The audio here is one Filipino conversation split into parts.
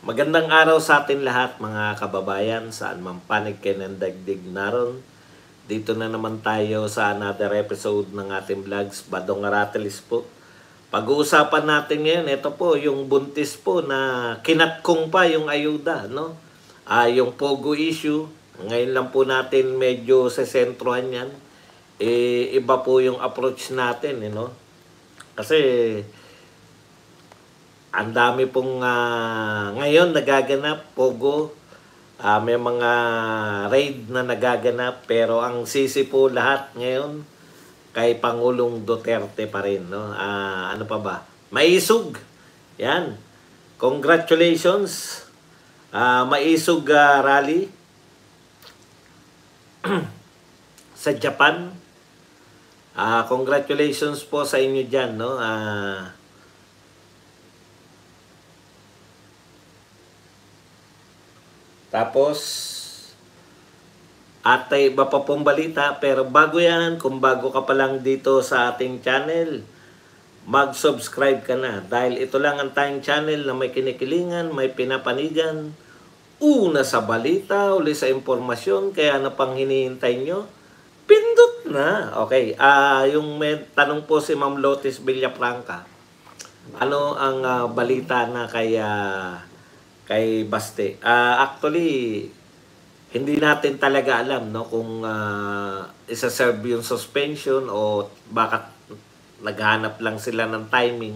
Magandang araw sa atin lahat mga kababayan, saan man panig kayo ng dagdig naron. Dito na naman tayo sa another episode ng ating vlogs, Badong Aratelis po. Pag-uusapan natin ngayon, ito po yung buntis po na kinatkong pa yung ayuda, no? Yung Pogo issue, ngayon lang po natin medyo sesentrohan yan. Iba po yung approach natin, no? Kasi ang dami pong ngayon nagaganap, Pogo. May mga raid na nagaganap, pero ang sisi po lahat ngayon kay Pangulong Duterte pa rin. No? Ano pa ba? Maisog. Yan. Congratulations. Maisog rally sa Japan. Congratulations po sa inyo dyan. No? Tapos, at iba pa pong balita, pero bago yan, kung bago ka pa lang dito sa ating channel, mag-subscribe ka na. Dahil ito lang ang tayong channel na may kinikilingan, may pinapanigan, una sa balita, uli sa impormasyon, kaya ano pang hinihintay nyo? Pindot na. Okay, yung may tanong po si Ma'am Lotis Villafranca, ano ang balita na kay Baste? Actually, hindi natin talaga alam, no, kung isa-serve yung suspension o bakit naghanap lang sila ng timing.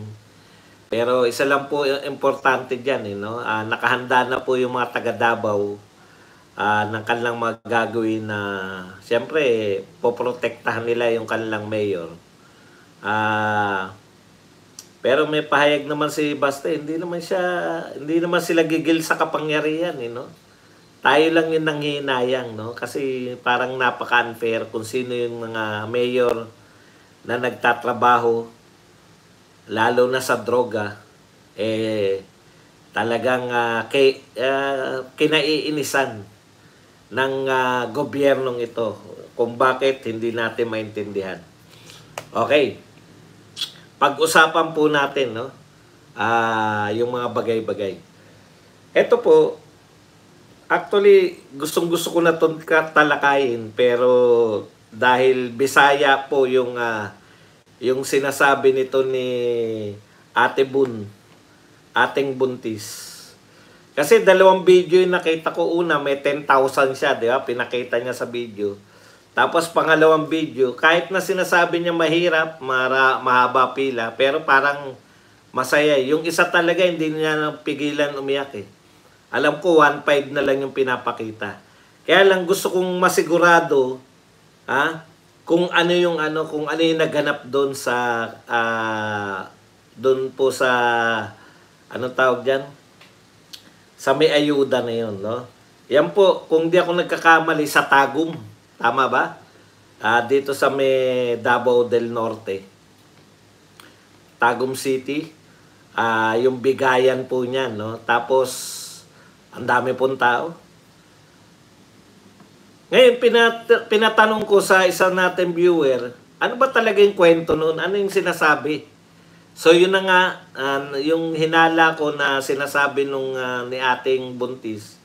Pero isa lang po importante dyan, no? Nakahanda na po yung mga taga Davao ng kanilang magagawin na siyempre poprotektahan nila yung kanilang mayor. Pero may pahayag naman si Basta, hindi naman sila gigil sa kapangyarihan, no? Tayo lang yung nanghihinayang, no? Kasi parang napaka-unfair kung sino yung mga mayor na nagtatrabaho, lalo na sa droga, talagang kinaiinisan ng gobyernong ito kung bakit hindi natin maintindihan. Okay. Pag-usapan po natin, no? Yung mga bagay-bagay. Ito po, actually, gustong-gusto ko na itong talakayin, pero dahil Bisaya po yung sinasabi nito ni Ate Bun, ating buntis. Kasi dalawang video yung nakita ko. Una, may 10,000 siya, di ba? Pinakita niya sa video. Tapos pangalawang video, kahit na sinasabi niya mahirap, mahaba pila, pero parang masaya. Yung isa talaga, hindi niya pigilan umiyak eh. Alam ko, 1.5 na lang yung pinapakita. Kaya lang gusto kong masigurado, kung ano yung naganap doon sa, doon po sa, anong tawag dyan? Sa may ayuda na yun, no? Yan po, kung di ako nagkakamali, sa Tagum. Tama ba? Dito sa may Davao del Norte. Tagum City. Yung bigayan po niyan, no? Tapos, ang dami pong tao. Ngayon, pinatanong ko sa isang natin viewer, ano ba talaga yung kwento noon? Ano yung sinasabi? So, yun na nga, yung hinala ko na sinasabi nung ni ating buntis,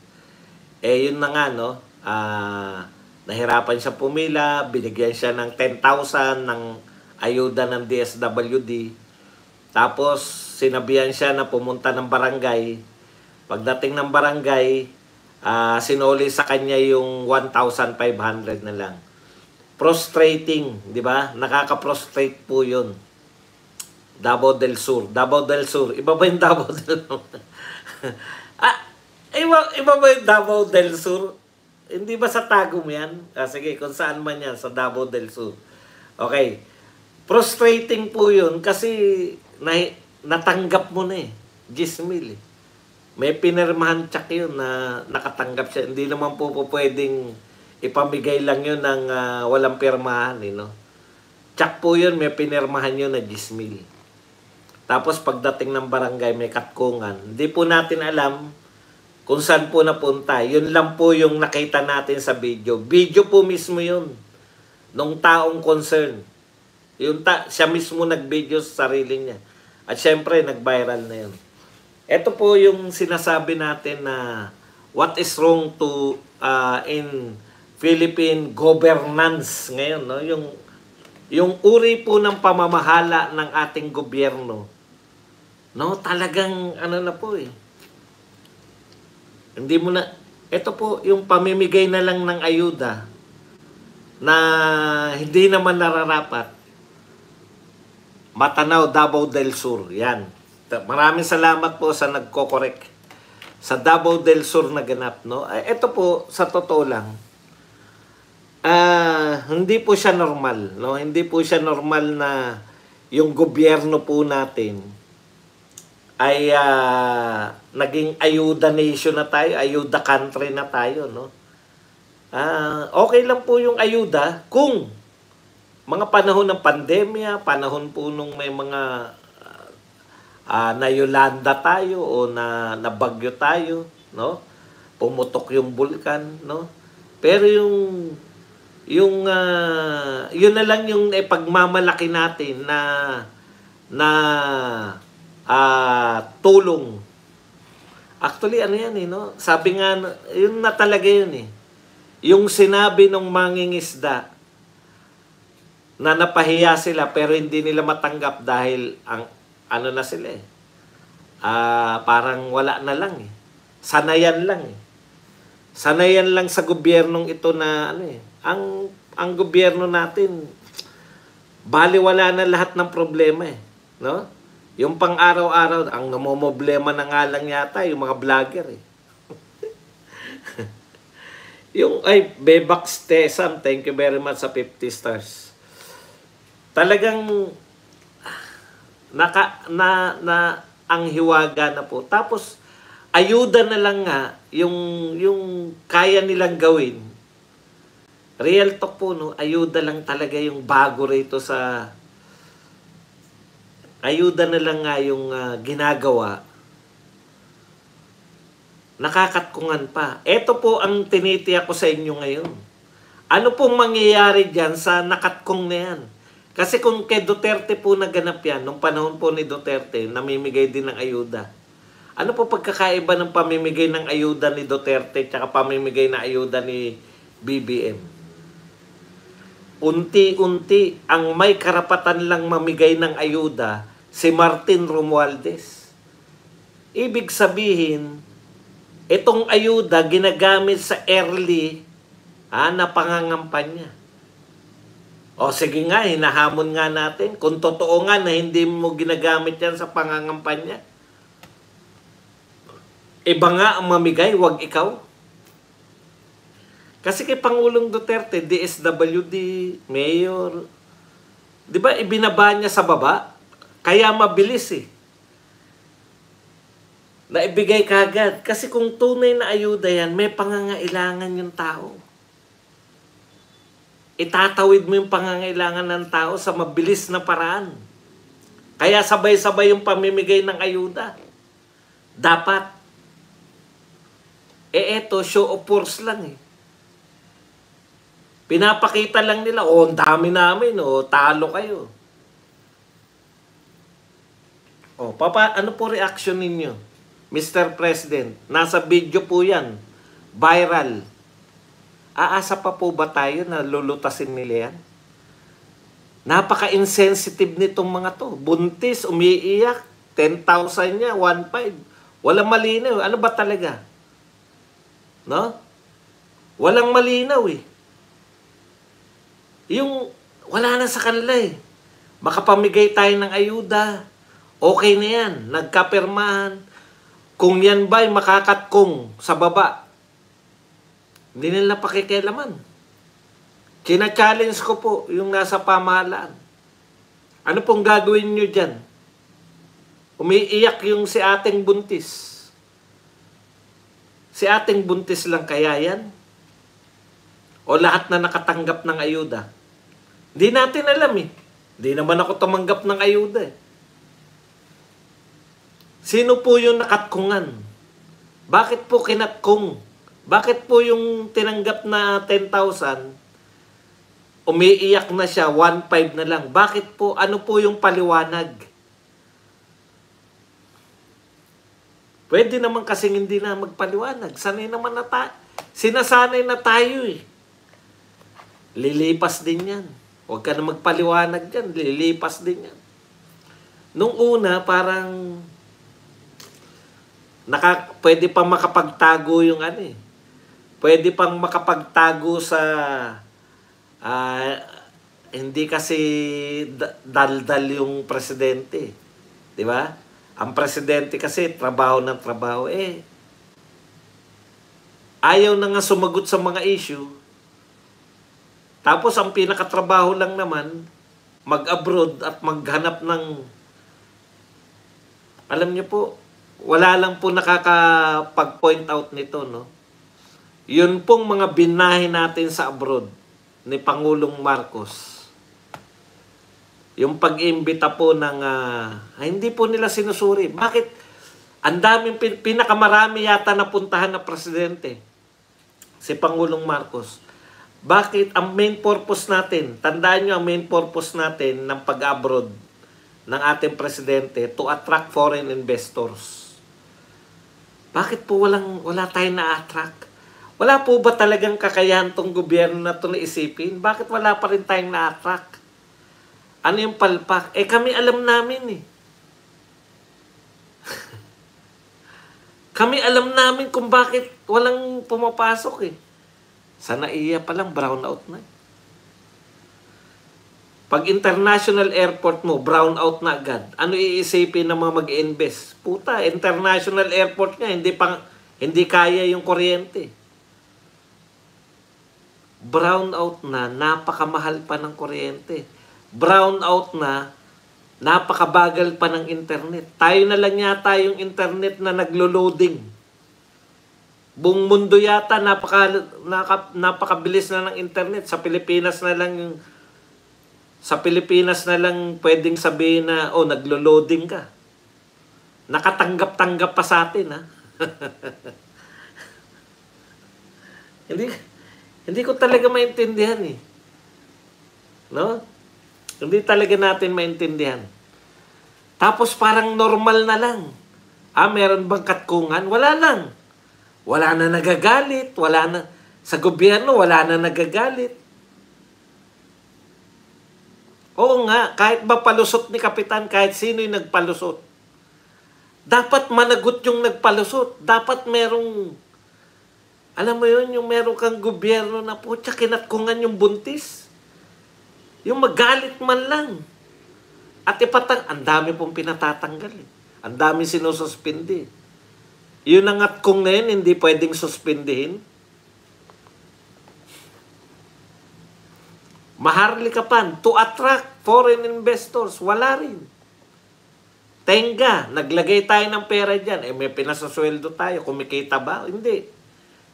yun na nga, no? Nahirapan siya pumila, binigyan siya ng 10,000 ng ayuda ng DSWD. Tapos, sinabihan siya na pumunta ng barangay. Pagdating ng barangay, sinuli sa kanya yung 1,500 na lang. Prostrating, di ba? Nakaka-prostrate po yun. Davao del Sur. Davao del Sur. Iba ba yung Davao del Sur? Iba ba yung Davao del Sur? Hindi ba sa Tagum yan? Sige, kung saan man yan, sa Davao del Sur. Okay. Prostrating po yun kasi natanggap mo na eh. 10,000 eh. May pinirmahan check yun na nakatanggap siya. Hindi naman po pwedeng ipamigay lang yun ng walang pirmahan. No? Check po yun, may pinirmahan yun na 10,000. Tapos pagdating ng barangay, may katkungan. Hindi po natin alam kung saan po napunta. Yun lang po yung nakita natin sa video. Video po mismo yun. Nung taong concern. Siya mismo nag-video sa sarili niya. At syempre, nag-viral na yun. Ito po yung sinasabi natin na what is wrong to in Philippine governance ngayon, no? Yung uri po ng pamamahala ng ating gobyerno, no? Talagang ano na po eh. Hindi mo na, ito po yung pamimigay na lang ng ayuda na hindi naman nararapat. Matanao, Davao del Sur, yan. Maraming salamat po sa nagko-correct sa Davao del Sur na ganap, no? Ito po sa totoo lang, hindi po siya normal, no? Hindi po siya normal na yung gobyerno po natin ay naging ayuda nation na tayo, ayuda country na tayo, no? Okay lang po yung ayuda kung mga panahon ng pandemya, panahon po nung may mga nayolanda tayo o nabagyo tayo, no? Pumutok yung bulkan, no? Pero yun na lang yung pagmamalaki natin na tulong. Actually, ano yan eh, no? Sabi nga, yun na talaga yun eh. Yung sinabi ng mangingisda na napahiya sila pero hindi nila matanggap dahil ano na sila eh. Parang wala na lang eh. Sanayan lang eh. Sanayan lang sa gobyernong ito na ano eh. Ang gobyerno natin, baliwala na lahat ng problema eh. No? Yung pang-araw-araw, ang namomblema na nga lang yata, yung mga vlogger eh. Bebax Tesam, thank you very much sa 50 stars. Talagang ang hiwaga na po. Tapos, ayuda na lang nga yung kaya nilang gawin. Real talk po, no? Ayuda lang talaga yung bago rito sa ayuda na lang nga yung ginagawa. Nakakatkungan pa. Ito po ang tinitiyak ko sa inyo ngayon. Ano pong mangyayari dyan sa nakatkong na yan? Kasi kung kay Duterte po naganap yan, nung panahon po ni Duterte, namimigay din ng ayuda. Ano po pagkakaiba ng pamimigay ng ayuda ni Duterte at pamimigay ng ayuda ni BBM? Unti-unti, ang may karapatan lang mamigay ng ayuda, si Martin Romualdez. Ibig sabihin, itong ayuda ginagamit sa early na pangangampanya. O sige nga, hinahamon nga natin. Kung totoo nga na hindi mo ginagamit yan sa pangangampanya, iba nga ang mamigay, wag ikaw. Kasi kay Pangulong Duterte, DSWD, Mayor, di ba ibinaba niya sa baba? Kaya mabilis eh. Naibigay kagad. Kasi kung tunay na ayuda yan, may pangangailangan yung tao. Itatawid mo yung pangangailangan ng tao sa mabilis na paraan. Kaya sabay-sabay yung pamimigay ng ayuda. Dapat. Eto, show of force lang eh. Pinapakita lang nila, ang dami namin, talo kayo. Ano po reaction ninyo? Mr. President, nasa video po yan. Viral. Aasa pa po ba tayo na lulutasin nila yan? Napaka-insensitive nitong mga to. Buntis, umiiyak, 10,000 niya, 1,500. Walang malinaw. Ano ba talaga? No? Walang malinaw eh. Yung wala na sa kanila eh. Makapamigay tayo ng ayuda. Okay na yan. Nagkapirmahan. Kung yan ba'y makakatkong sa baba, hindi nila pakikialaman. China-challenge ko po yung nasa pamahalaan. Ano pong gagawin nyo dyan? Umiiyak yung si ating buntis. Si ating buntis lang kaya yan? O lahat na nakatanggap ng ayuda? Hindi natin alam eh. Hindi naman ako tumanggap ng ayuda eh. Sino po yung nakatkungan? Bakit po kinatkong? Bakit po yung tinanggap na 10,000, umiiyak na siya, 1,500 na lang? Bakit po? Ano po yung paliwanag? Pwede naman kasing hindi na magpaliwanag. Sinasanay na tayo eh. Lilipas din yan. Huwag ka na magpaliwanag dyan. Lilipas din yan. Nung una, parang pwede pang makapagtago yung ano eh. Pwede pang makapagtago sa hindi kasi daldal yung presidente. Di ba? Ang presidente kasi trabaho ng trabaho. Ayaw na nga sumagot sa mga issue. Tapos ang pinakatrabaho lang naman, mag-abroad at maghanap ng, alam niyo po, wala lang po nakakapag-point out nito, no? Yun pong mga binahe natin sa abroad ni Pangulong Marcos. Yung pag-imbita po ng, hindi po nila sinusuri. Bakit? Ang daming, pinakamarami yata napuntahan na presidente, si Pangulong Marcos. Bakit? Ang main purpose natin, tandaan nyo ang main purpose natin ng pag-abroad ng ating presidente to attract foreign investors. Bakit po wala tayong na-attract? Wala po ba talagang kakayahan tong gobyerno na ito na isipin? Bakit wala pa rin tayong na-attract? Ano yung palpak? Kami alam namin eh. Kami alam namin kung bakit walang pumapasok eh. Sa NAIA pa lang, brown out na. Pag international airport mo, brown out na agad. Ano iisipin ng mga mag-invest? Puta, international airport nga, hindi kaya yung kuryente. Brown out na, napakamahal pa ng kuryente. Brown out na, napakabagal pa ng internet. Tayo na lang yata yung internet na naglo-loading. Buong mundo yata napakabilis na ng internet. Sa Pilipinas na lang pwedeng sabihin na naglo-loading ka. Nakatanggap-tanggap pa sa atin ha. Hindi ko talaga maintindihan eh. No? Hindi talaga natin maintindihan. Tapos parang normal na lang. Meron bang katkungan? Wala lang. Wala na nagagalit, sa gobyerno, wala na nagagalit. Oo nga, kahit ba palusot ni Kapitan, kahit sino yung nagpalusot. Dapat managot yung nagpalusot. Dapat merong, alam mo yun, yung meron kang gobyerno na putya, kinatkungan yung buntis. Yung magalit man lang. At ang dami pong pinatatanggal eh. Ang dami sinususpindi. Yun ang atkong na yun, hindi pwedeng suspindihin. Maharlikapan, to attract foreign investors, wala rin. Tenga, naglagay tayo ng pera dyan. May pinasasweldo tayo, kumikita ba? Hindi.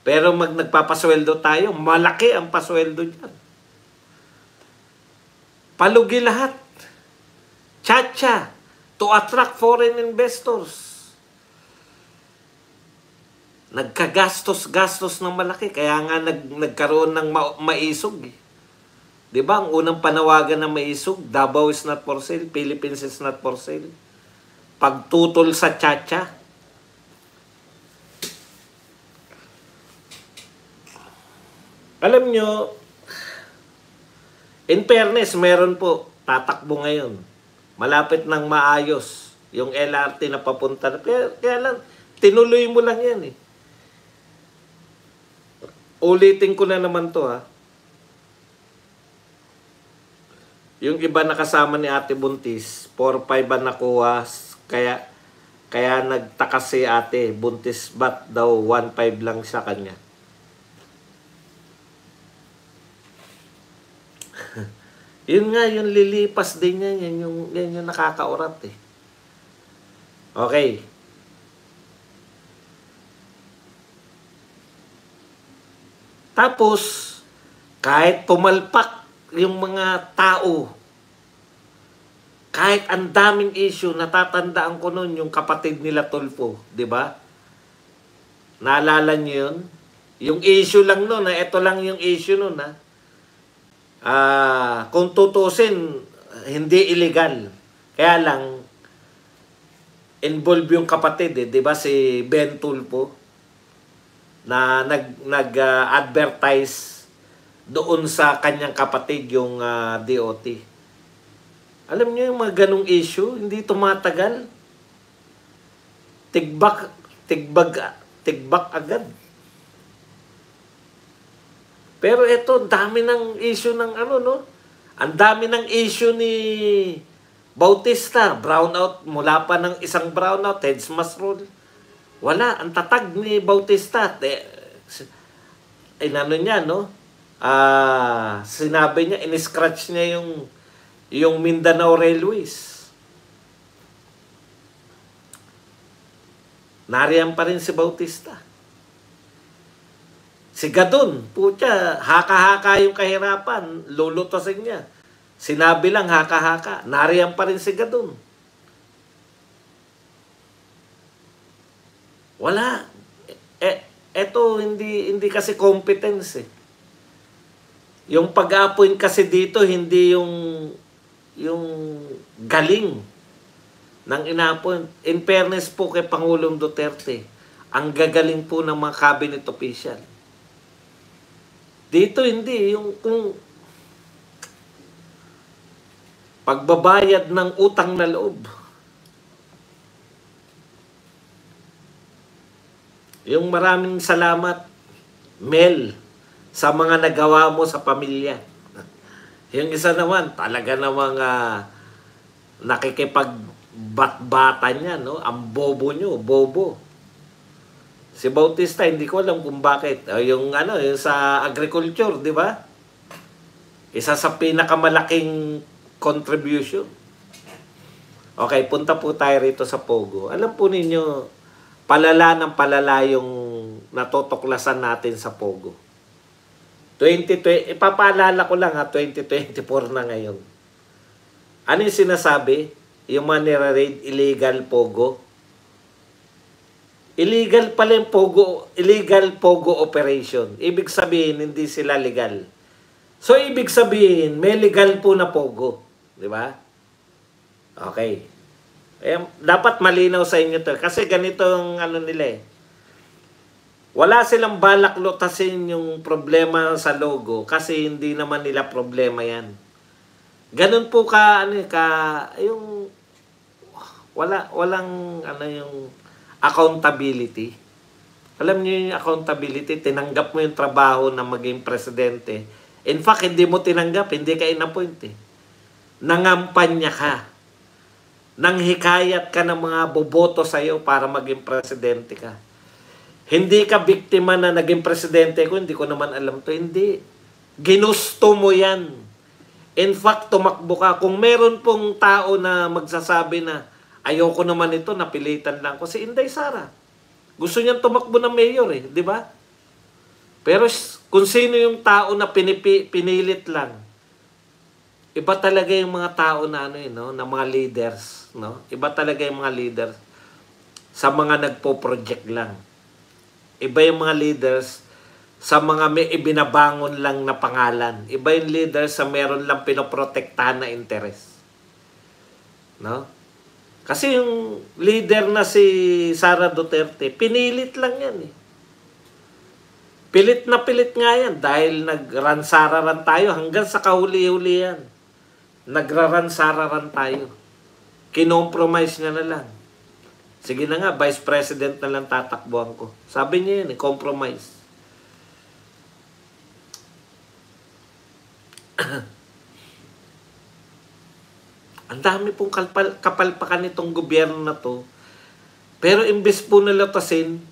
Pero nagpapasweldo tayo, malaki ang pasweldo dyan. Palugi lahat. Chacha, to attract foreign investors. Nagkagastos-gastos ng malaki. Kaya nga nagkaroon ng maisog. Di ba? Ang unang panawagan ng maisog, Davao is not for sale, Philippines is not for sale. Pagtutol sa chacha. Alam nyo, in fairness, meron po, tatakbo ngayon. Malapit nang maayos yung LRT na papunta. Kaya lang, tinuloy mo lang yan eh. Ulitin ko na naman to ha. Yung iba na kasama ni Ate Buntis, 4-5 ang nakuha. Kaya nagtaka si Ate Buntis, ba't daw 1-5 lang sa kanya? Yun nga, yung lilipas din yan. Yan yung nakakaurat eh. Okay. Tapos, kahit pumalpak yung mga tao, kahit ang daming issue, natatandaan ko nun yung kapatid nila Tulfo, di ba? Naalala niyo yun? Yung issue lang nun, ito lang yung issue nun, kung tutusin, hindi illegal. Kaya lang, involved yung kapatid, eh, 'di ba, si Ben Tulfo na advertise doon sa kanyang kapatid yung DOT. Alam niyo yung mga ganung issue, hindi tumatagal. Tigbak agad. Pero ito, dami ng issue ng Ang dami ng issue ni Bautista. Brownout, mula pa ng isang brownout, heads must roll. Wala, ang tatag ni Bautista. Niya, no? Sinabi niya, in-scratch niya yung Mindanao Railways. Nariyan pa rin si Bautista. Si Gadon, putya, haka-haka yung kahirapan, lulutasin niya. Sinabi lang haka-haka, nariyan pa rin si Gadon. Wala. Eto, hindi kasi competence eh. Yung pag-appoint kasi dito, hindi yung galing ng ina-appoint. In fairness po kay Pangulong Duterte, ang gagaling po ng mga cabinet official. Dito hindi, kung pagbabayad ng utang na loob. Yung maraming salamat, Mel, sa mga nagawa mo sa pamilya. Yung isa naman, talaga namang nakikipagbatbatan niya, no? Ang bobo nyo, bobo. Si Bautista, hindi ko alam kung bakit. Yung sa agriculture, di ba? Isa sa pinakamalaking contribution. Okay, punta po tayo rito sa Pogo. Alam po ninyo, palala ng palala yung natutuklasan natin sa Pogo. Ipapaalala ko lang 2024 na ngayon. Ano yung sinasabi? Yung mga nire-raid, illegal Pogo. Illegal pala yung illegal Pogo operation. Ibig sabihin, hindi sila legal. So, ibig sabihin, may legal po na Pogo. Di ba? Okay. Dapat malinaw sa inyo to. Kasi ganito ang nila eh. Wala silang balak lutasin yung problema sa logo kasi hindi naman nila problema yan. Ganun po yung walang yung accountability. Alam niyo yung accountability, tinanggap mo yung trabaho na maging presidente. In fact, hindi mo tinanggap, hindi ka in-appoint eh. Nangampanya ka. Nanghikayat ka ng mga boboto sa'yo para maging presidente ka. Hindi ka biktima na naging presidente ko, hindi ko naman alam to. Hindi. Ginusto mo yan. In fact, tumakbo ka. Kung meron pong tao na magsasabi na ayoko naman ito, napilitan lang ko, si Inday Sara. Gusto niyang tumakbo ng mayor eh, di ba? Pero kung sino yung tao na pinilit lang, iba talaga yung mga tao na na mga leaders, no? Iba talaga yung mga leaders sa mga nagpo-project lang. Iba yung mga leaders sa mga may ibinabangon lang na pangalan. Iba yung leaders sa meron lang pinoprotektahan na interest. No? Kasi yung leader na si Sara Duterte, pinilit lang yan eh. Pilit na pilit nga yan dahil nagransararan tayo hanggang sa kahuli-huli yan. Nagransararan tayo. Kinompromise niya na lang. Sige na nga, Vice President na lang tatakbuhan ko. Sabi niya yun, compromise. Ang dami pong kapalpakan nitong gobyerno na to. Pero imbes po nalatasin,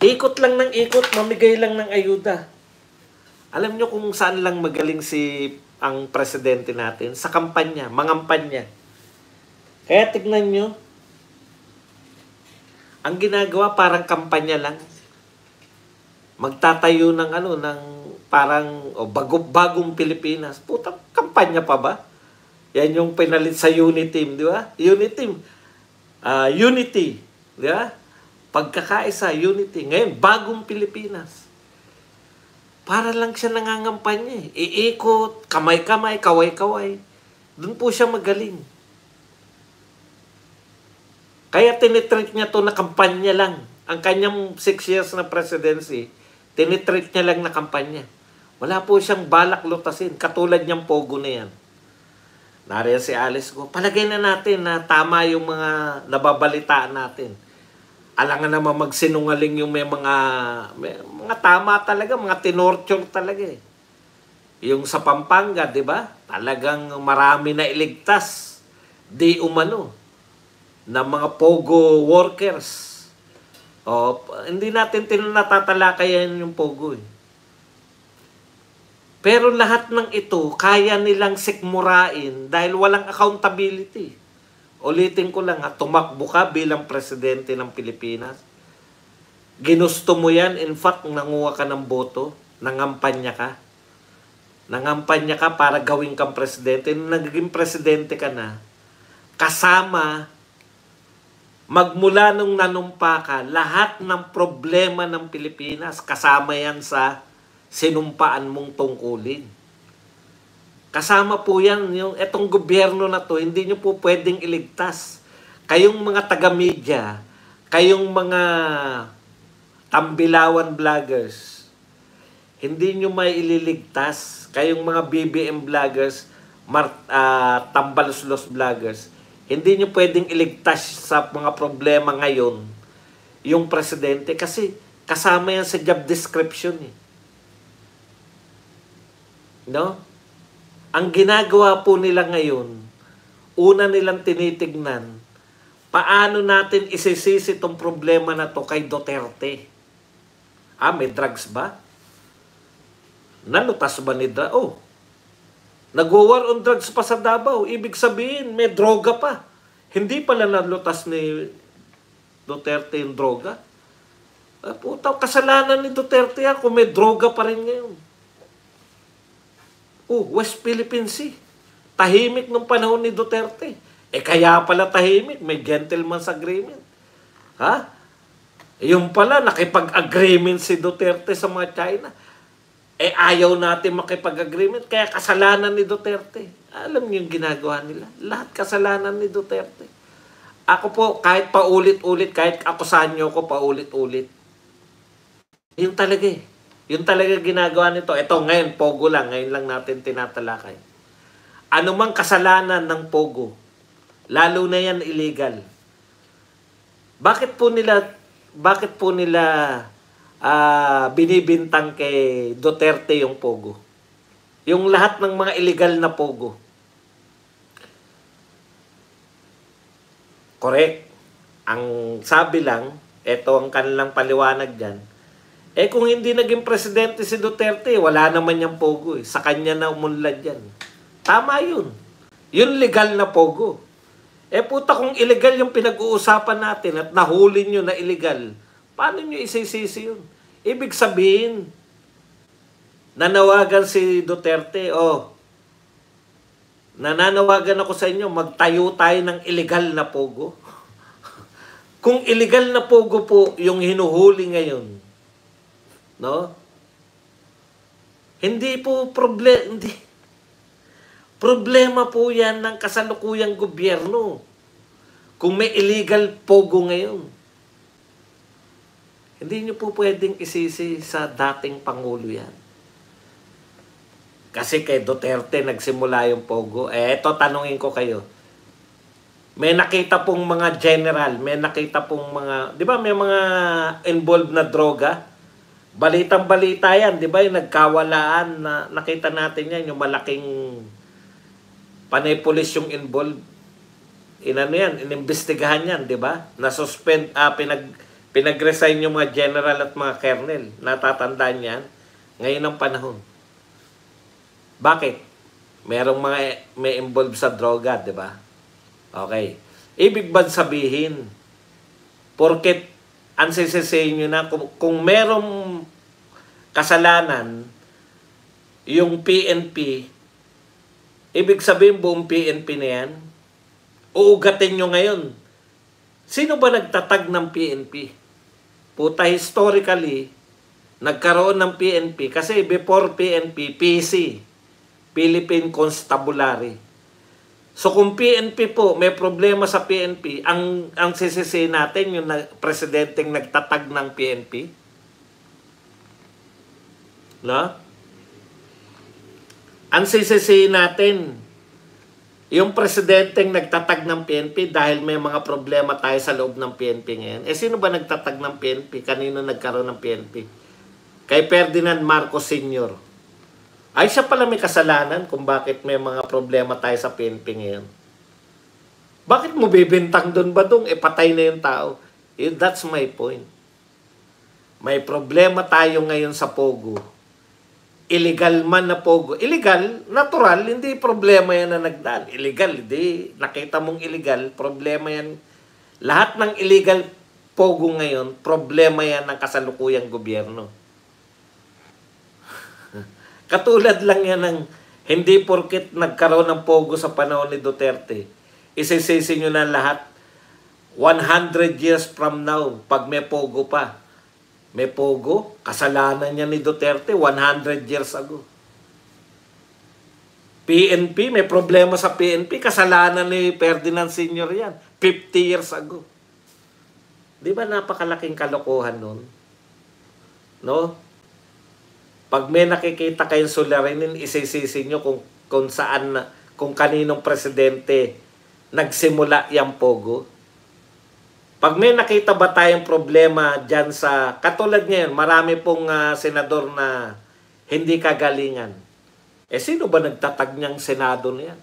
ikot lang ng ikot, mamigay lang ng ayuda. Alam nyo kung saan lang magaling ang presidente natin? Sa kampanya, mangampanya. Kaya tignan nyo, ang ginagawa parang kampanya lang. Magtatayo ng parang bagong Pilipinas. Putang kampanya pa ba? Yan yung pinalit sa Uniteam, di ba? Uniteam. Unity, di ba? Pagkakaisa, Unity. Ngayon, bagong Pilipinas. Para lang siya nangangampanya eh. Iikot, kamay-kamay, kaway-kaway. Doon po siya magaling. Kaya tinitreat niya to na kampanya lang. Ang kanyang 6 years na presidency, tinitreat niya lang na kampanya. Wala po siyang balak lutasin. Katulad niyang pogo na yan. Nariyan si Alice ko. Palagay na natin na tama yung mga nababalitaan natin. Alangan naman magsinungaling yung may mga tama talaga, mga tinorture talaga eh. Yung sa Pampanga, di ba? Talagang marami na iligtas. Di umano. Na mga pogo workers. O, hindi natin tinatatalakayan yung pogo eh. Pero lahat ng ito, kaya nilang sikmurain dahil walang accountability. Ulitin ko lang, tumakbo ka bilang presidente ng Pilipinas. Ginusto mo yan, in fact, nanguha ka ng boto, nangampanya ka. Nangampanya ka para gawin kang presidente. Nung naging presidente ka na, kasama, magmula nung nanumpa ka, lahat ng problema ng Pilipinas, kasama yan sa sinumpaan mong tungkulin. Kasama po yan, etong gobyerno na to, hindi nyo po pwedeng iligtas. Kayong mga taga-media, kayong mga tambilawan vloggers, hindi nyo may ililigtas. Kayong mga BBM vloggers, tambaluslos vloggers, hindi nyo pwedeng iligtas sa mga problema ngayon yung presidente kasi kasama yan sa job description eh. No? Ang ginagawa po nila ngayon, una nilang tinitignan, paano natin isisisi itong problema na to kay Duterte? May drugs ba? Nalutas ba ni drugs? Oh, nag-war on drugs pa sa Davao. Ibig sabihin, may droga pa. Hindi pala nalutas ni Duterte yung droga. Puta, kasalanan ni Duterte yan kung may droga pa rin ngayon. West Philippine Sea. Tahimik nung panahon ni Duterte. Kaya pala tahimik. May gentleman's agreement. Ha? Yung pala, nakipag-agreement si Duterte sa mga China. Ayaw natin makipag-agreement. Kaya kasalanan ni Duterte. Alam niyo yung ginagawa nila? Lahat kasalanan ni Duterte. Ako po, kahit paulit-ulit, kahit akusahan niyo ko paulit-ulit. Yun talaga eh. Yun talaga ginagawa nito. Ito ngayon, pogo lang. Ngayon lang natin tinatalakay. Ano mang kasalanan ng pogo, lalo na yan illegal. Bakit po nila binibintang kay Duterte yung pogo? Yung lahat ng mga illegal na pogo. Correct. Ang sabi lang, ito ang kanilang paliwanag dyan, kung hindi naging presidente si Duterte, wala naman yung pogo eh. Sa kanya na umunlad yan. Tama yun. Yun legal na pogo. Puta, kung illegal yung pinag-uusapan natin at nahuli nyo na illegal, paano nyo isisisi yun? Ibig sabihin, nanawagan si Duterte, nananawagan ako sa inyo, magtayo tayo ng illegal na pogo. Kung illegal na pogo po yung hinuhuli ngayon, no? Hindi po problema po yan ng kasalukuyang gobyerno. Kung may illegal pogo ngayon, hindi nyo po pwedeng isisi sa dating Pangulo yan. Kasi kay Duterte nagsimula yung pogo. Eto, tanungin ko kayo. May nakita pong mga general, may nakita pong mga, di ba may mga involved na droga? Balitang-balita yan, di ba? Yung nagkawalaan na nakita natin yan, yung malaking panay police yung involved. Inimbestigahan yan, di ba? Na-suspend, pinag-resign yung mga general at mga colonel. Natatandaan yan. Ngayon ang panahon. Bakit? Merong may involved sa droga, di ba? Okay. Ibig ba sabihin, porket ang sisisihin nyo na kung merong kasalanan yung PNP, ibig sabihin buong PNP na yan, uugatin nyo ngayon. Sino ba nagtatag ng PNP? Puta, historically, nagkaroon ng PNP kasi before PNP, PC, Philippine Constabulary. So kung PNP po, may problema sa PNP, ang sisisi natin yung presidenteng nagtatag ng PNP. No? Ang sisisi natin, yung presidenteng nagtatag ng PNP dahil may mga problema tayo sa loob ng PNP ngayon. Eh sino ba nagtatag ng PNP? Kanino nagkaroon ng PNP? Kay Ferdinand Marcos Sr. Ay siya pala may kasalanan kung bakit may mga problema tayo sa PNP ngayon. Bakit mo bibintang doon ba doon? Eh patay na yung tao. That's my point. May problema tayo ngayon sa Pogo. Illegal man na Pogo. Illegal, natural, hindi problema yan na nagdaan. Illegal, hindi. Nakita mong illegal, problema yan. Lahat ng illegal Pogo ngayon, problema yan ng kasalukuyang gobyerno. Katulad lang yan ng hindi porket nagkaroon ng Pogo sa panahon ni Duterte. Isisisi nyo na lahat 100 years from now, pag may Pogo pa. May Pogo, kasalanan niya ni Duterte 100 years ago. PNP, may problema sa PNP, kasalanan ni Ferdinand Sr. yan 50 years ago. Di ba napakalaking kalokohan nun? No? Pag may nakikita kayong suliranin, isisisi nyo kung saan, kung kaninong presidente nagsimula yung Pogo. Pag may nakita ba tayong problema dyan sa, katulad ngayon, marami pong senador na hindi kagalingan. Eh sino ba nagtatag niyang senado niyan?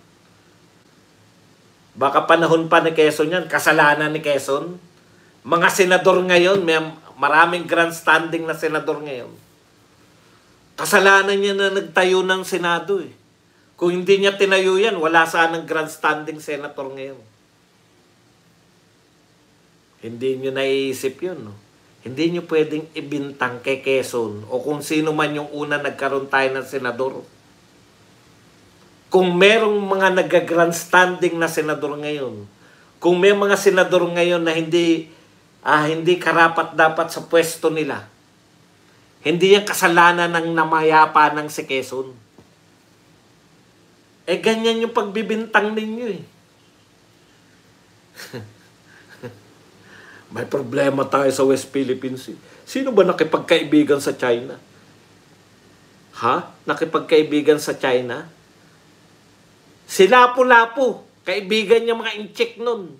Baka panahon pa ni Quezon yan, kasalanan ni Quezon. Mga senador ngayon, may maraming grandstanding na senador ngayon. Kasalanan niya na nagtayo ng Senado eh. Kung hindi niya tinayo yan, wala sanang grandstanding senator ngayon. Hindi niyo naiisip yun, no? Hindi niyo pwedeng ibintang kay Quezon o kung sino man yung una nagkaroon tayo ng senador. Kung merong mga nag-grandstanding na senador ngayon, kung may mga senador ngayon na hindi karapat-dapat sa pwesto nila, hindi yung kasalanan ng namayapa ng si Quezon. Eh, ganyan yung pagbibintang ninyo eh. May problema tayo sa West Philippines. Sino ba nakipagkaibigan sa China? Ha? Nakipagkaibigan sa China? Si Lapu-Lapu. Kaibigan niya mga inchik nun.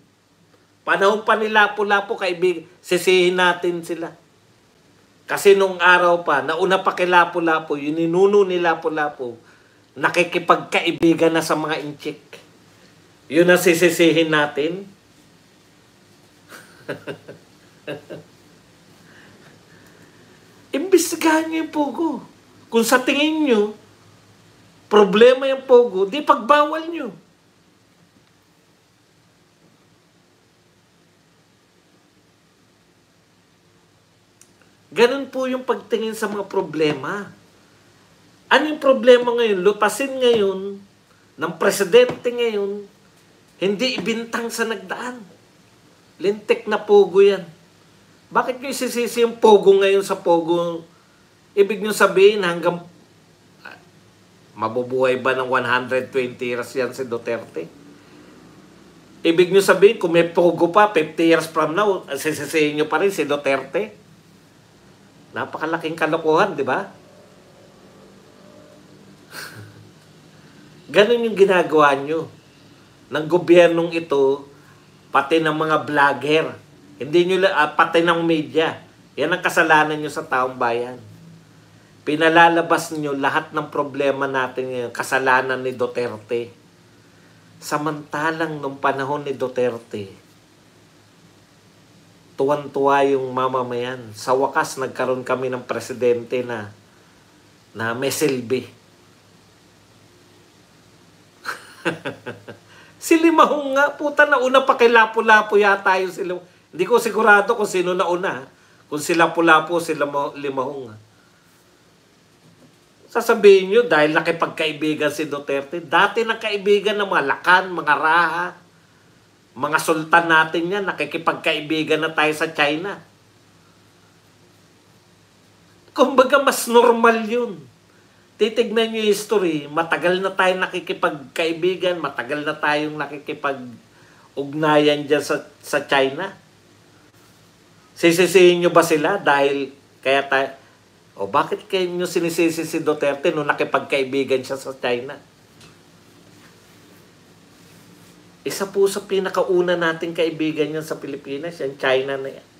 Panahon pa ni Lapu-Lapu, kaibigan. Sisihin natin sila. Kasi nung araw pa, nauna pa kay Lapu-Lapu, yung ninuno ni Lapu-Lapu, nakikipagkaibigan na sa mga inchik. Yun ang sisisihin natin. Imbestigahan nyo yung Pogo. Kung sa tingin nyo, problema yung Pogo, di pagbawal nyo. Ganun po yung pagtingin sa mga problema. Ano yung problema ngayon? Lutasin ngayon ng presidente ngayon, hindi ibintang sa nagdaan. Lintik na Pogo yan. Bakit nyo isisisi yung Pogo ngayon sa Pogo? Ibig nyo sabihin hanggang mabubuhay ba ng 120 years yan si Duterte? Ibig nyo sabihin kung may Pogo pa 50 years from now, sisisihin nyo pa rin si Duterte? Napakalaking kalokohan, di ba? Ganun yung ginagawa nyo ng gobyernong ito, pati ng mga vlogger. Hindi nyo, pati ng media. Yan ang kasalanan nyo sa taong bayan. Pinalalabas nyo lahat ng problema natin ngayon, kasalanan ni Duterte. Samantalang nung panahon ni Duterte, tuwan-tuwa yung mamamayan. Sa wakas, nagkaroon kami ng presidente na may silbi. Si Limahong nga, puta, nauna pa kay Lapu-Lapu yata yung sila. Hindi ko sigurado kung sino nauna. Kung si Lapu-Lapu o si Limahong. Sasabihin nyo, dahil nakipagkaibigan si Duterte, dati nakaibigan ng mga Lakan, mga Raha, mga sultan natin yan, nakikipagkaibigan na tayo sa China. Kumbaga, mas normal yun. titignan nyo yung history, matagal na tayong nakikipagkaibigan, matagal na tayong nakikipag-ugnayan dyan sa China. Sisisihin nyo ba sila dahil kaya tayo, bakit kayo nyo sinisisi si Duterte nung nakipagkaibigan siya sa China? Isa po sa pinakauna nating kaibigan yan sa Pilipinas, yan China na yan.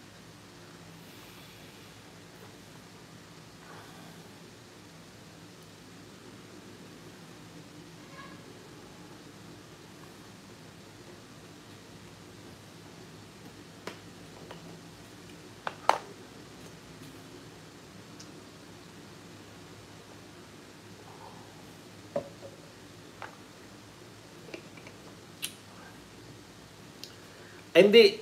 Hindi,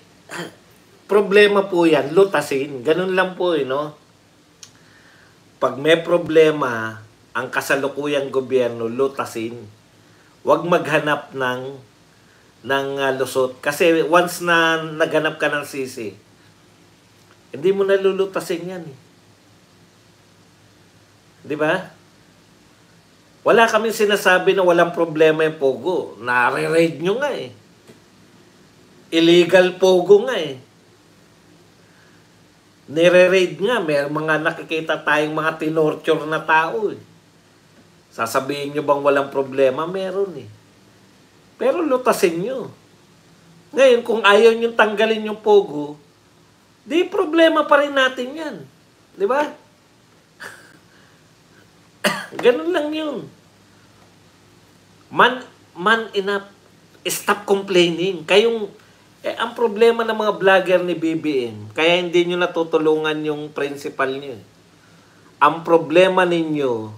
problema po yan, lutasin. Ganun lang po, no? Pag may problema, ang kasalukuyang gobyerno, lutasin. Huwag maghanap ng lusot. Kasi once na naghanap ka ng sisi, hindi mo nalulutasin yan. Di ba? Wala kaming sinasabi na walang problema yung Pogo. Nare-raid nyo nga eh. Illegal Pogo nga eh. Nire-raid nga. May mga nakikita tayong mga tinorture na tao eh. Sasabihin nyo bang walang problema? Meron eh. Pero lutasin nyo. Ngayon, kung ayaw nyo tanggalin yung Pogo, di problema pa rin natin yan. Di ba? Ganun lang yun. Man enough. Stop complaining. Ang problema ng mga vlogger ni BBM, kaya hindi nyo natutulungan yung principal nyo. Ang problema ninyo,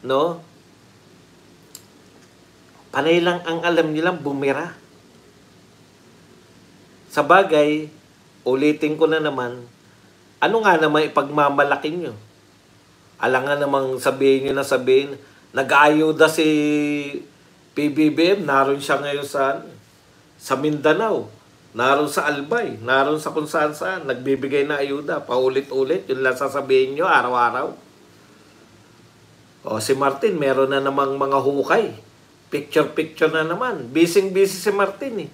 no? Panay lang ang alam nyo lang, bumira. Sa bagay, ulitin ko na naman, ano nga naman ipagmamalaki nyo? Alam nga namang sabihin nyo na sabihin, nag-aayuda si PBBM, naroon siya ngayon sa Mindanao. Naroon sa Albay, naroon sa kung saan, nagbibigay na ayuda, paulit-ulit, yun lang sasabihin nyo, araw-araw. Si Martin, meron na namang mga hukay. Picture-picture na naman. Busy-busy si Martin eh.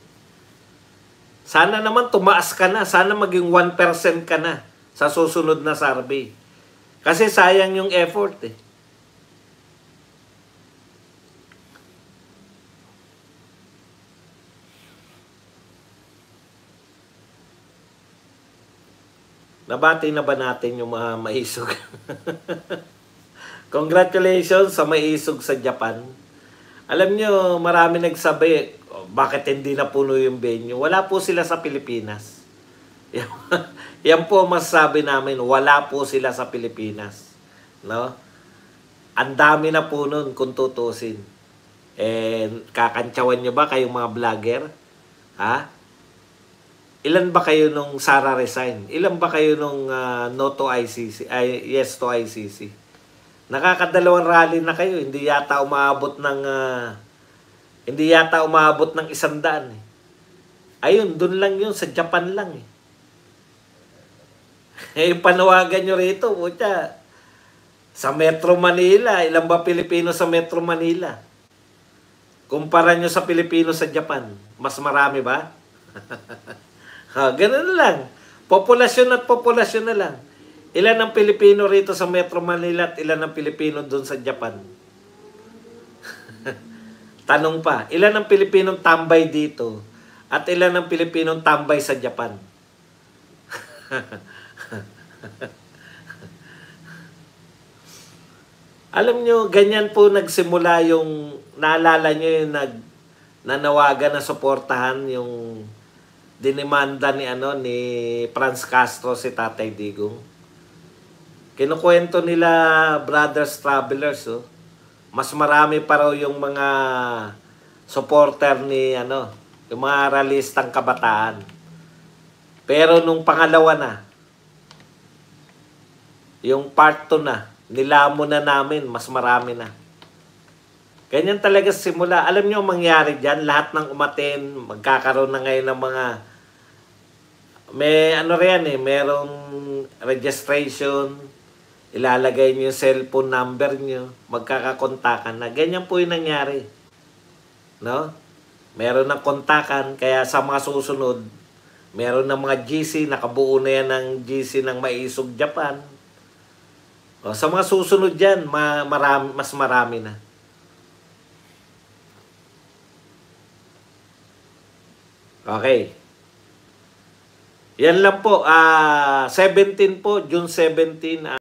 Sana naman tumaas ka na, sana maging 1% ka na sa susunod na survey. Kasi sayang yung effort eh. Nabati na ba natin yung mga maisog? Congratulations sa maisog sa Japan. Alam nyo, marami nagsabi, bakit hindi napuno yung venue? Wala po sila sa Pilipinas. Yan po masasabi namin, wala po sila sa Pilipinas. No? Ang dami na po nun kung tutusin. Kakantsawan nyo ba kayong mga vlogger? Ha? Ilan ba kayo nung Sara resign? Ilan ba kayo nung no to ICC? Yes to ICC? Nakakadalawang rally na kayo. Hindi yata umaabot ng 100 eh. Ayun, dun lang yun. Sa Japan lang eh. Yung panawagan nyo rito, pucha, sa Metro Manila, ilan ba Pilipino sa Metro Manila? Kumpara nyo sa Pilipino sa Japan, mas marami ba? Ganun lang. Populasyon at populasyon na lang. Ilan ang Pilipino rito sa Metro Manila at ilan ang Pilipino doon sa Japan? Tanong pa, ilan ang Pilipinong tambay dito at ilan ang Pilipinong tambay sa Japan? Alam nyo, ganyan po nagsimula yung, naalala nyo yung nanawagan na suportahan yung dinimanda ni Franz Castro si Tatay Digong. Kinukwento nila Brothers Travelers, mas marami pa raw yung mga supporter ni yung mga ralistang kabataan. Pero nung pangalawa na, yung part 2 na, nilamon na namin, mas marami na. Ganyan talaga simula. Alam nyo ang mangyari dyan, lahat ng umaten, magkakaroon na ngayon ng mga, may merong registration, ilalagay niyo yung cellphone number niyo, magkakakontakan na. Ganyan po yung nangyari. No? Meron ng kontakan, kaya sa mga susunod, meron ng mga GC, nakabuo na yan ng GC ng Maisog Japan. O, sa mga susunod dyan, mas marami na. Okay. Yan lang po. 17 po, June 17.